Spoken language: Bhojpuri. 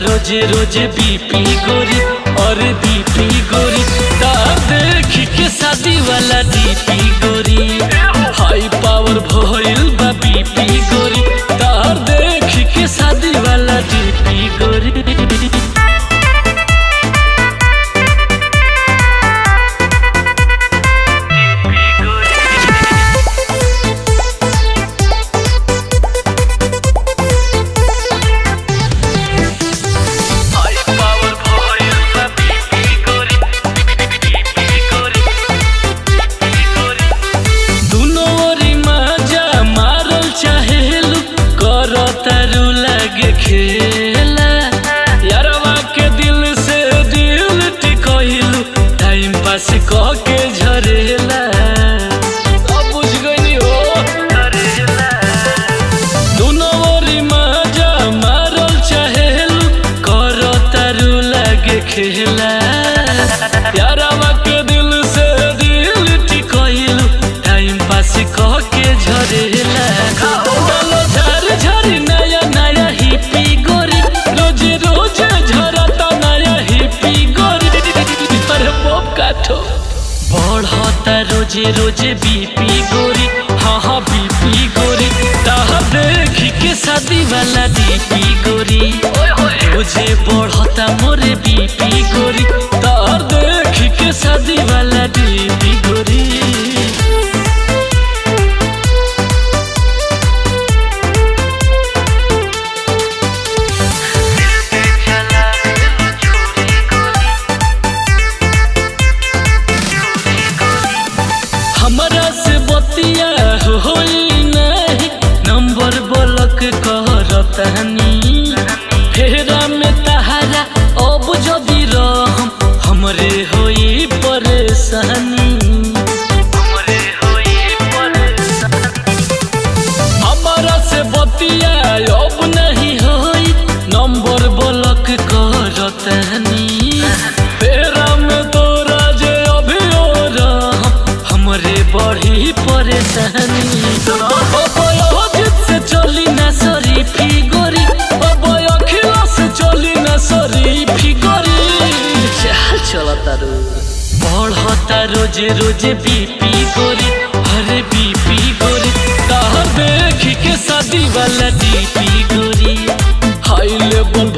रोजे रोजे बीपी गोरी और बीपी गोरी तार देख के शादी वाला डीपी गोरी हाई पावर भइल बा बीपी गोरी तार देख के शादी वाला डीपी गोरी। खेला यारवा के दिल से दिल टिकइलू टाइम पास कह के झरेला अब बुझ गइनी हो झरेला दोनों ओरी मजा मारल चाहेलू करो तारू लागे खेला यारवा के दिल से दिल टिकइलू टाइम पास कह के झरेला बढ़ता रोजे रोजे बीपी गोरी हाँ हाँ बीपी गोरी ताहा देख के शादी वाला डीपी गोरी रोजे बढ़ता मोरे बीपी गोरी ताहा देख के शादी वाला डीपी गोरी। हमरा से बतिया होई नहीं नंबर ब्लॉक करतनी फेरा में तहारा अब जदी रहम हमरे होई परेशानी हमरा से बतिया अब नहीं होई नंबर ब्लॉक करतनी फेरा में तोरा जे अभी हमरे बढ़ी परेशानी से चली ना शरीफी गोरी अखिला से चली ना शरीफी गोरी चाल चलता रो बढ़ता रोजे रोजे बीपी गोरी अरे बीपी गोरी तार देख के शादी वाला डीपी गोरी हाई लेवल